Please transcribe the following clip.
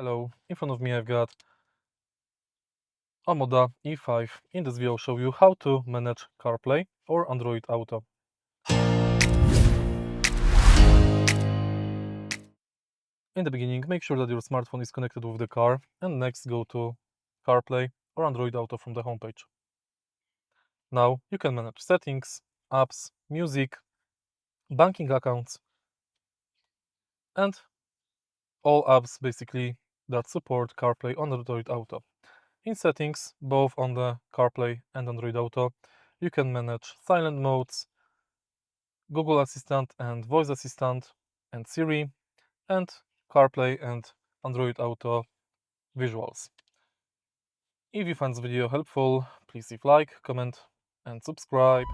Hello, in front of me I've got OMODA E5. In this video I'll show you how to manage CarPlay or Android Auto. In the beginning, make sure that your smartphone is connected with the car, and next go to CarPlay or Android Auto from the homepage. Now you can manage settings, apps, music, banking accounts, and all apps basically that support CarPlay on Android Auto. In settings, both on the CarPlay and Android Auto, you can manage silent modes, Google Assistant and Voice Assistant, and Siri, and CarPlay and Android Auto visuals. If you find this video helpful, please leave like, comment, and subscribe.